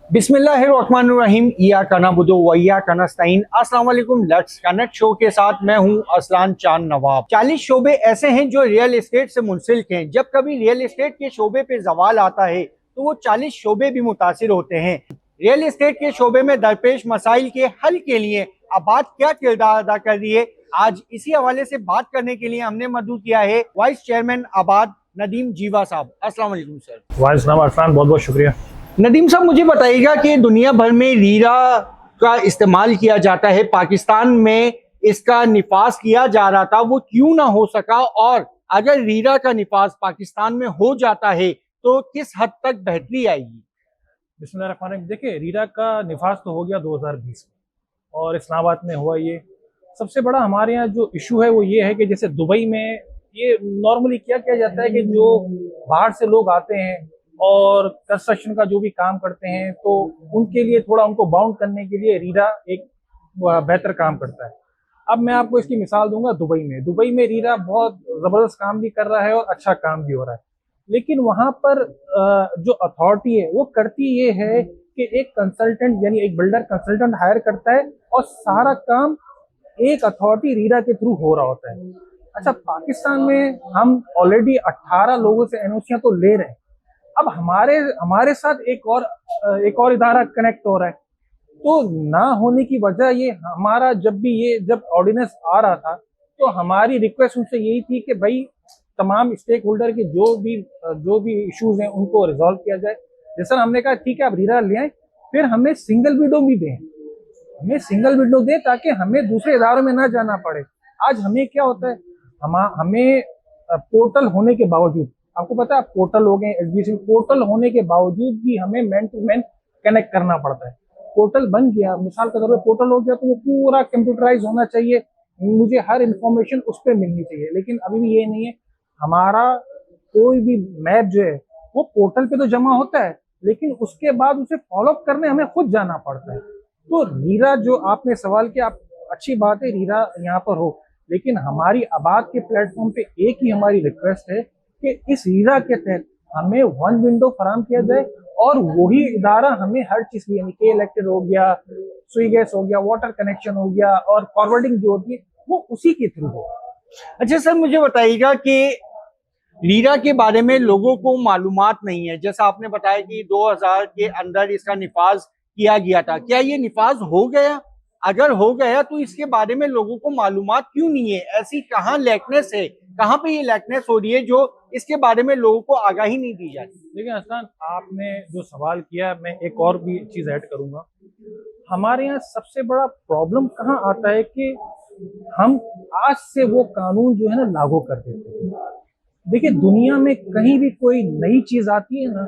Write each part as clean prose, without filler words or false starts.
बिस्मिल्लाहिर्रहमानिर्रहीम। इय्याका नअबुदु व इय्याका नस्तईन। अस्सलाम वालेकुम। लेट्स कनेक्ट शो के साथ मैं हूं असलान चांद नवाब। 40 शोबे ऐसे हैं जो रियल एस्टेट से मुंसलिक हैं। जब कभी रियल एस्टेट के शोबे पे जवाल आता है तो वो 40 शोबे भी मुतासिर होते हैं। रियल एस्टेट के शोबे में दरपेश मसाइल के हल के लिए आबाद क्या किरदार अदा कर रही है, आज इसी हवाले से बात करने के लिए हमने मदऊ किया है वाइस चेयरमैन आबाद नदीम जीवा साहब। अस्सलाम वालेकुम सर। वालेकुम अस्सलाम, बहुत बहुत शुक्रिया। नदीम साहब, मुझे बताइएगा कि दुनिया भर में रीरा का इस्तेमाल किया जाता है, पाकिस्तान में इसका निफाज किया जा रहा था, वो क्यों ना हो सका, और अगर रीरा का निफाज पाकिस्तान में हो जाता है तो किस हद तक बेहतरी आएगी? बिस्मिल्लाहिर्रहमानिर्रहीम। देखिए, रीरा का निफाज तो हो गया 2020 में और इस्लामाबाद में हुआ। ये सबसे बड़ा हमारे यहाँ जो इशू है वो ये है कि जैसे दुबई में ये नॉर्मली क्या किया जाता है कि जो बाहर से लोग आते हैं और कंस्ट्रक्शन का जो भी काम करते हैं तो उनके लिए थोड़ा उनको बाउंड करने के लिए रीरा एक बेहतर काम करता है। अब मैं आपको इसकी मिसाल दूंगा। दुबई में रीरा बहुत ज़बरदस्त काम भी कर रहा है और अच्छा काम भी हो रहा है, लेकिन वहां पर जो अथॉरिटी है वो करती ये है कि एक कंसल्टेंट यानी एक बिल्डर कंसल्टेंट हायर करता है और सारा काम एक अथॉरिटी रीरा के थ्रू हो रहा होता है। अच्छा, पाकिस्तान में हम ऑलरेडी 18 लोगों से एनओसियां तो ले रहे हैं। अब हमारे हमारे साथ एक और इदारा कनेक्ट हो रहा है, तो ना होने की वजह ये हमारा जब ऑर्डिनेंस आ रहा था तो हमारी रिक्वेस्ट उनसे यही थी कि भाई तमाम स्टेक होल्डर के जो भी इश्यूज हैं उनको रिजॉल्व किया जाए। जैसा हमने कहा ठीक है आप रीरा ले आए, फिर हमें सिंगल विंडो भी दें, ताकि हमें दूसरे इदारों में ना जाना पड़े। आज हमें क्या होता है, हमें पोर्टल होने के बावजूद, आपको पता है आप पोर्टल हो गए एसबीसी पोर्टल होने के बावजूद भी हमें मैन टू मैन कनेक्ट करना पड़ता है। पोर्टल बन गया, मिसाल के तौर पर पोर्टल हो गया तो वो पूरा कंप्यूटराइज होना चाहिए, मुझे हर इंफॉर्मेशन उस पर मिलनी चाहिए, लेकिन अभी भी ये नहीं है। हमारा कोई भी मैप जो है वो पोर्टल पे तो जमा होता है, लेकिन उसके बाद उसे फॉलो अप करने हमें खुद जाना पड़ता है। तो रीरा जो आपने सवाल किया, आप अच्छी बात है रीरा यहाँ पर हो, लेकिन हमारी आबाद के प्लेटफॉर्म पे एक ही हमारी रिक्वेस्ट है कि इस रीरा के तहत हमें वन विंडो फराम किया जाए और वही इदारा हमें हर चीज की यानी कि इलेक्ट्रिक हो गया, सुई गैस हो गया, वाटर कनेक्शन हो गया और फॉरवर्डिंग जो होती है वो उसी के थ्रू हो। अच्छा सर, मुझे बताइएगा कि रीरा के बारे में लोगों को मालूमात नहीं है। जैसा आपने बताया कि 2000 के अंदर इसका निफाज किया गया था, क्या ये निफाज हो गया? अगर हो गया तो इसके बारे में लोगों को मालूमात क्यों नहीं है? ऐसी कहाँ लैकनेस है, कहाँ पे ये लैकनेस हो रही है जो इसके बारे में लोगों को आगाही नहीं दी जाती? देखिए हसन, आपने जो सवाल किया मैं एक और भी चीज ऐड करूंगा। हमारे यहाँ सबसे बड़ा प्रॉब्लम कहाँ आता है कि हम आज से वो कानून जो है ना लागू कर देते हैं। देखिए, दुनिया में कहीं भी कोई नई चीज आती है ना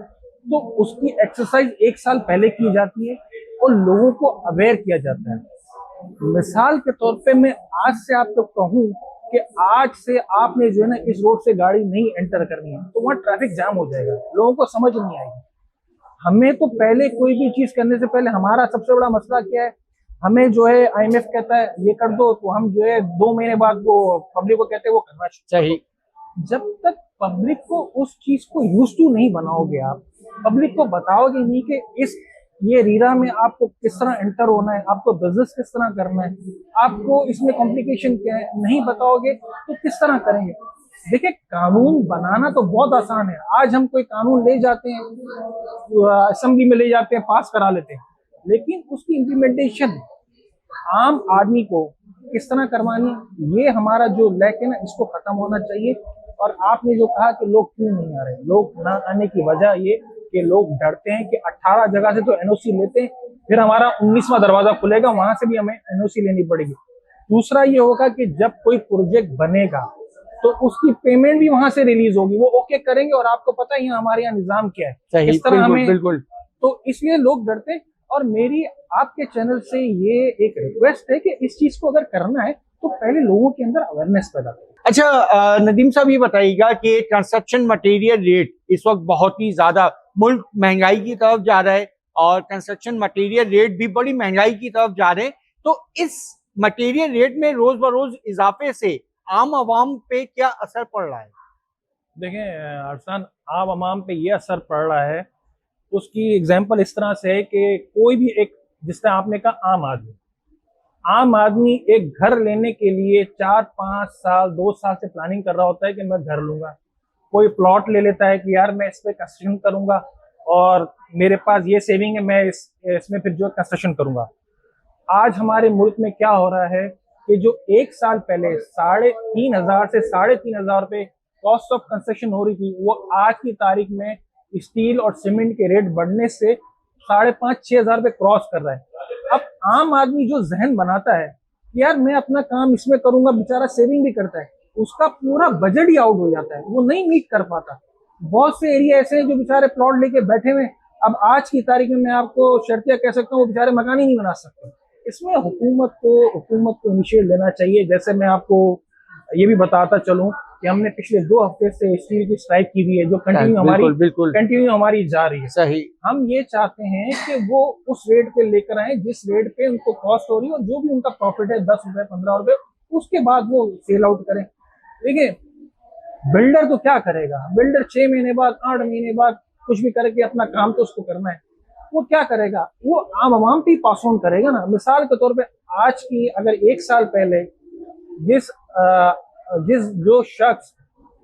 तो उसकी एक्सरसाइज एक साल पहले की जाती है और लोगों को अवेयर किया जाता है। मिसाल के तौर पे मैं आज से आपको कहूँ कि आज से आपने जो है ना इस रोड से गाड़ी नहीं एंटर करनी है तो वहाँ ट्रैफिक जाम हो जाएगा, लोगों को समझ नहीं आएगी। हमें तो पहले कोई भी चीज करने से पहले हमारा सबसे बड़ा मसला क्या है, हमें जो है आईएमएफ कहता है ये कर दो तो हम जो है 2 महीने बाद वो पब्लिक को कहते हैं वो करना चाहिए। जब तक पब्लिक को उस चीज को यूज टू नहीं बनाओगे, आप पब्लिक को बताओगे नहीं कि ये रीरा में आपको किस तरह एंटर होना है, आपको बिजनेस किस तरह करना है, आपको इसमें कॉम्प्लिकेशन क्या है, नहीं बताओगे तो किस तरह करेंगे। देखिए, कानून बनाना तो बहुत आसान है। आज हम कोई कानून ले जाते हैं, असेंबली में ले जाते हैं, पास करा लेते हैं, लेकिन उसकी इम्प्लीमेंटेशन आम आदमी को किस तरह करवानी है, ये हमारा जो लैक है ना इसको खत्म होना चाहिए। और आपने जो कहा कि लोग क्यों नहीं आ रहे, लोग ना आने की वजह ये कि लोग डरते हैं कि 18 जगह से तो एनओसी लेते हैं, फिर हमारा 19वां दरवाजा खुलेगा, वहां से भी हमें एनओसी लेनी पड़ेगी। दूसरा ये होगा कि जब कोई प्रोजेक्ट बनेगा तो उसकी पेमेंट भी वहां से रिलीज होगी, वो ओके करेंगे। और आपको पता है हमारे यहाँ निजाम क्या है, इस तरह हमें बिल्कुल। तो इसलिए लोग डरते हैं। और मेरी आपके चैनल से ये एक रिक्वेस्ट है कि इस चीज को अगर करना है तो पहले लोगों के अंदर अवेयरनेस पैदा करें। अच्छा नदीम साहब, ये बताइएगा कि कंस्ट्रक्शन मटेरियल रेट इस वक्त बहुत ही ज्यादा, मुल्क महंगाई की तरफ जा रहा है और कंस्ट्रक्शन मटेरियल रेट भी बड़ी महंगाई की तरफ जा रहे हैं, तो इस मटेरियल रेट में रोज बरोज इजाफे से आम आवाम पे क्या असर पड़ रहा है? देखें अरसान, आम आवाम पे ये असर पड़ रहा है उसकी एग्जांपल इस तरह से है कि कोई भी एक, जिस तरह आपने कहा आम आदमी एक घर लेने के लिए 4-5 साल 2 साल से प्लानिंग कर रहा होता है कि मैं घर लूंगा। कोई प्लॉट ले लेता है कि यार मैं इस पे कंस्ट्रक्शन करूंगा और मेरे पास ये सेविंग है, मैं इसमें फिर जो कंस्ट्रक्शन करूंगा। आज हमारे मुल्क में क्या हो रहा है कि जो 1 साल पहले 3,500 से 3,500 रुपए कॉस्ट ऑफ कंस्ट्रक्शन हो रही थी, वो आज की तारीख में स्टील और सीमेंट के रेट बढ़ने से 5,500-6 हजार रुपए क्रॉस कर रहा है। अब आम आदमी जो जहन बनाता है कि यार मैं अपना काम इसमें करूंगा, बेचारा सेविंग भी करता है, उसका पूरा बजट ही आउट हो जाता है, वो नहीं मीट कर पाता। बहुत से एरिया ऐसे हैं जो बेचारे प्लॉट लेके बैठे हुए। अब आज की तारीख में मैं आपको शर्तिया कह सकता हूँ, वो बेचारे मकान ही नहीं बना सकते। इसमें हुकूमत को इनिशिएट लेना चाहिए। जैसे मैं आपको ये भी बताता चलूं कि हमने पिछले 2 हफ्ते से स्टील की स्ट्राइक की हुई है, जो कंटिन्यू हमारी जा रही है। सही। हम ये चाहते हैं कि वो उस रेट पे लेकर आए जिस रेट पे उनको कॉस्ट हो रही है, और जो भी उनका प्रॉफिट है 10 रुपए 15 रुपए, उसके बाद वो सेल आउट करें। देखिए बिल्डर तो क्या करेगा, बिल्डर 6 महीने बाद 8 महीने बाद कुछ भी करके अपना काम तो उसको करना है, वो क्या करेगा, वो आम पे पास ऑन करेगा ना। मिसाल के तौर पे आज की अगर 1 साल पहले जो शख्स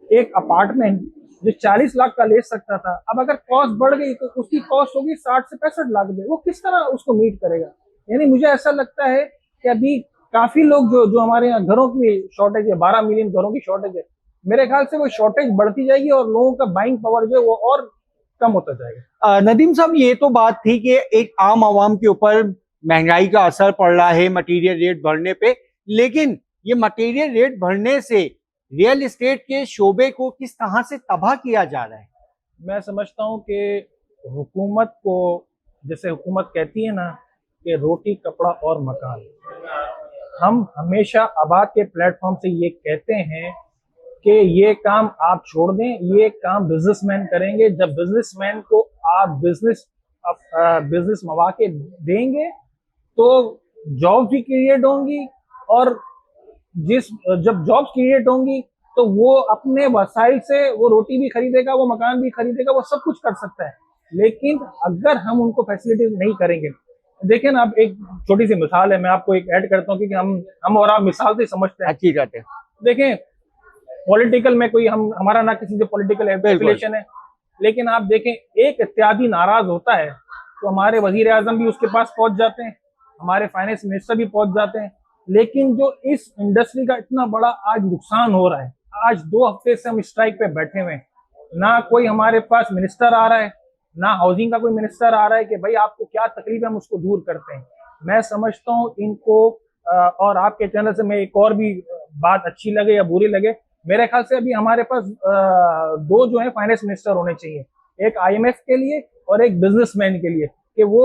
एक अपार्टमेंट जो 40 लाख का ले सकता था, अब अगर कॉस्ट बढ़ गई तो उसकी कॉस्ट होगी 60 से 65 लाख में, वो किस तरह उसको मीट करेगा। यानी मुझे ऐसा लगता है कि अभी काफी लोग जो हमारे यहाँ घरों की शॉर्टेज है, 12 मिलियन घरों की शॉर्टेज है, मेरे ख्याल से वो शॉर्टेज बढ़ती जाएगी और लोगों का बाइंग पावर जो है वो और कम होता जाएगा। नदीम साहब, ये तो बात थी कि एक आम आवाम के ऊपर महंगाई का असर पड़ रहा है मटेरियल रेट बढ़ने पे, लेकिन ये मटेरियल रेट बढ़ने से रियल एस्टेट के शोबे को किस तरह से तबाह किया जा रहा है? मैं समझता हूँ कि हुकूमत को, जैसे हुकूमत कहती है ना कि रोटी कपड़ा और मकान, हम हमेशा आबाद के प्लेटफॉर्म से ये कहते हैं कि ये काम आप छोड़ दें, ये काम बिजनेसमैन करेंगे। जब बिजनेसमैन को आप बिजनेस मौके देंगे तो जॉब भी क्रिएट होंगी, और जब जॉब्स क्रिएट होंगी तो वो अपने वसाइल से वो रोटी भी खरीदेगा, वो मकान भी खरीदेगा, वो सब कुछ कर सकता है। लेकिन अगर हम उनको फैसिलिटीज नहीं करेंगे, देखिए ना, अब एक छोटी सी मिसाल है, मैं आपको एक ऐड करता हूँ, क्योंकि हम और आप मिसाल से समझते हैं। अच्छी बात है। देखें पॉलिटिकल में कोई हमारा ना किसी से पॉलिटिकल एफिलिएशन है, लेकिन आप देखें एक इत्यादि नाराज होता है तो हमारे वजीर आजम भी उसके पास पहुंच जाते हैं, हमारे फाइनेंस मिनिस्टर भी पहुंच जाते हैं। लेकिन जो इस इंडस्ट्री का इतना बड़ा आज नुकसान हो रहा है, आज 2 हफ्ते से हम स्ट्राइक पे बैठे हुए हैं, ना कोई हमारे पास मिनिस्टर आ रहा है, ना हाउसिंग का कोई मिनिस्टर आ रहा है कि भाई आपको क्या तकलीफ है, हम उसको दूर करते हैं। मैं समझता हूँ इनको, और आपके चैनल से मैं एक और भी बात अच्छी लगे या बुरी लगे, मेरे ख्याल से अभी हमारे पास 2 जो है फाइनेंस मिनिस्टर होने चाहिए, एक IMF के लिए और एक बिजनेसमैन के लिए, कि वो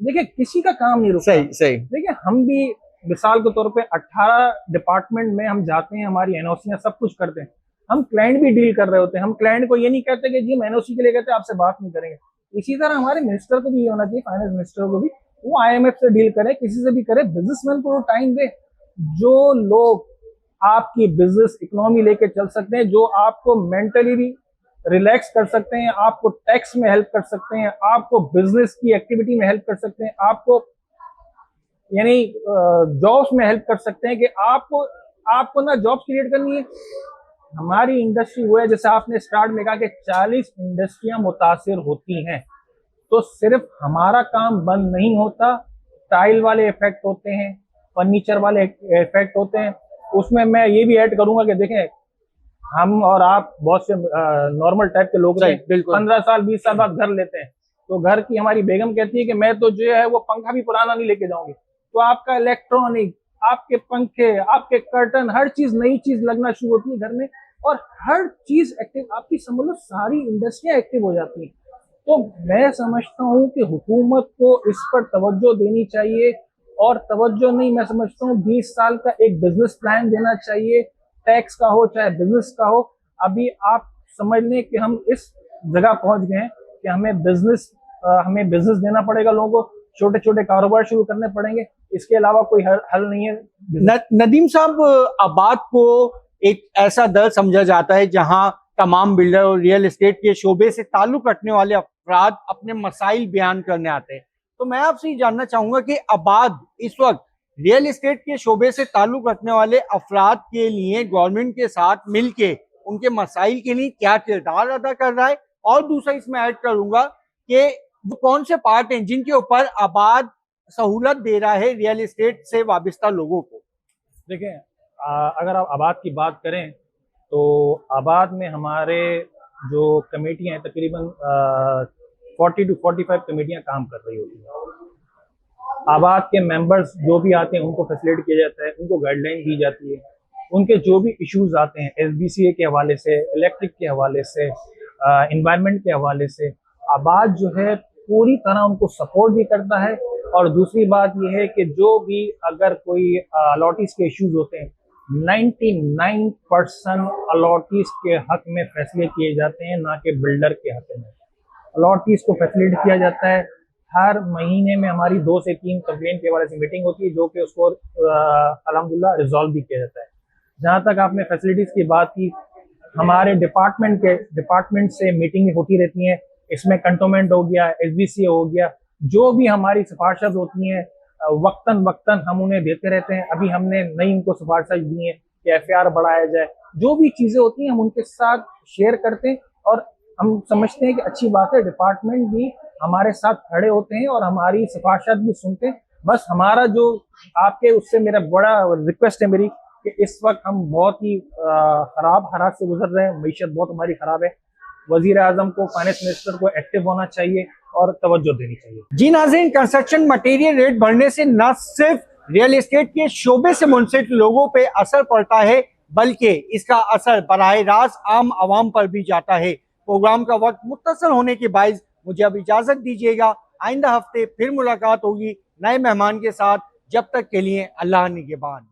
देखिए किसी का काम नहीं रुकता। सही। देखिए हम भी मिसाल के तौर पे 18 डिपार्टमेंट में हम जाते हैं, हमारी NOC सब कुछ करते हैं, हम क्लाइंट भी डील कर रहे होते हैं। हम क्लाइंट को ये नहीं कहते कि जी हम NOC के लिए कहते हैं आपसे बात नहीं करेंगे। इसी तरह हमारे मिनिस्टर को भी ये होना चाहिए, फाइनेंस मिनिस्टर को भी, वो IMF से डील करे, किसी से भी करे, बिजनेसमैन को टाइम दे। जो लोग आपकी बिजनेस इकोनॉमी लेके चल सकते हैं, जो आपको मेंटली रिलैक्स कर सकते हैं, आपको टैक्स में हेल्प कर सकते हैं, आपको बिजनेस की एक्टिविटी में हेल्प कर सकते हैं, आपको यानी जॉब्स में हेल्प कर सकते हैं, कि आपको ना जॉब्स क्रिएट करनी है। हमारी इंडस्ट्री वो है, जैसे आपने स्टार्ट में कहा कि 40 इंडस्ट्रियां मुतासिर होती हैं, तो सिर्फ हमारा काम बंद नहीं होता, टाइल वाले इफेक्ट होते हैं, फर्नीचर वाले इफेक्ट होते हैं। उसमें मैं ये भी ऐड करूंगा कि देखें हम और आप बहुत से नॉर्मल टाइप के लोग हैं, 15 साल 20 साल बाद घर लेते हैं, तो घर की हमारी बेगम कहती है कि मैं तो जो है वो पंखा भी पुराना नहीं लेके जाऊंगी। तो आपका इलेक्ट्रॉनिक, आपके पंखे, आपके कर्टन, हर चीज नई चीज लगना शुरू होती है घर में, और हर चीज एक्टिव, आपकी समझ लो सारी इंडस्ट्रियां एक्टिव हो जाती है। तो मैं समझता हूँ कि हुकूमत को इस पर तवज्जो देनी चाहिए, और तवज्जो नहीं, मैं समझता हूँ 20 साल का एक बिजनेस प्लान देना चाहिए, टैक्स का हो चाहे बिजनेस का हो। अभी आप समझ लें कि हम इस जगह पहुंच गए हैं कि हमें बिजनेस देना पड़ेगा लोगों को, छोटे छोटे कारोबार शुरू करने पड़ेंगे, इसके अलावा कोई हल नहीं है। नदीम साहब, आबाद को एक ऐसा दर समझा जाता है जहां तमाम बिल्डर और रियल एस्टेट के शोबे से ताल्लुक रखने वाले अफराद अपने मसाइल बयान करने आते हैं। तो मैं आपसे ये जानना चाहूंगा कि आबाद इस वक्त रियल एस्टेट के शोबे से ताल्लुक रखने वाले अफराद के लिए गवर्नमेंट के साथ मिलके उनके मसाइल के लिए क्या किरदार अदा कर रहा है, और दूसरा इसमें ऐड करूंगा कि वो कौन से पार्ट हैं जिनके ऊपर आबाद सहूलत दे रहा है रियल एस्टेट से वाबस्ता लोगों को। देखें, अगर आप आबाद की बात करें तो आबाद में हमारे जो कमेटियां हैं तकरीबन 40 to 45 कमेटियां काम कर रही होती हैं। आबाद के मेंबर्स जो भी आते हैं उनको फैसिलिटेट किया जाता है, उनको गाइडलाइन दी जाती है, उनके जो भी इश्यूज आते हैं SBCA के हवाले से, इलेक्ट्रिक के हवाले से, इन्वायरमेंट के हवाले से, आबाद जो है पूरी तरह उनको सपोर्ट भी करता है। और दूसरी बात यह है कि जो भी अगर कोई अलॉटीज के इश्यूज होते हैं 99% अलॉटीज के हक में फैसले किए जाते हैं, ना कि बिल्डर के हक में। अलॉटीज को फैसिलिटेट किया जाता है। हर महीने में हमारी 2 से 3 कंप्लेंट के हवाले से मीटिंग होती है, जो कि उसको अल्हम्दुलिल्लाह रिजॉल्व भी किया जाता है। जहाँ तक आपने फैसिलिटीज की बात की, हमारे डिपार्टमेंट से मीटिंग होती रहती हैं। इसमें कंटोनमेंट हो गया, SBCA हो गया, जो भी हमारी सिफारिशें होती हैं वक्तन हम उन्हें देते रहते हैं। अभी हमने नई उनको सिफारिशें दी हैं कि FAR बढ़ाया जाए। जो भी चीज़ें होती हैं हम उनके साथ शेयर करते हैं, और हम समझते हैं कि अच्छी बात है, डिपार्टमेंट भी हमारे साथ खड़े होते हैं और हमारी सिफारिशें भी सुनते हैं। बस हमारा जो आपके उससे मेरा बड़ा रिक्वेस्ट है मेरी कि इस वक्त हम बहुत ही ख़राब हालात से गुजर रहे हैं, मईशत बहुत हमारी ख़राब है। वज़ीर आज़म को, फाइनेंस मिनिस्टर को एक्टिव होना चाहिए और तवज्जो देनी चाहिए। जी नाज़रीन, कंस्ट्रक्शन मटेरियल रेट बढ़ने से न सिर्फ रियल एस्टेट के शोबे से मुंसलिक लोगों पे असर पड़ता है, बल्कि इसका असर बराह रास्त आम आवाम पर भी जाता है। प्रोग्राम का वक्त मुख्तसर होने के बायस मुझे अब इजाजत दीजिएगा। आइंदा हफ्ते फिर मुलाकात होगी नए मेहमान के साथ। जब तक के लिए अल्लाह निगहबान।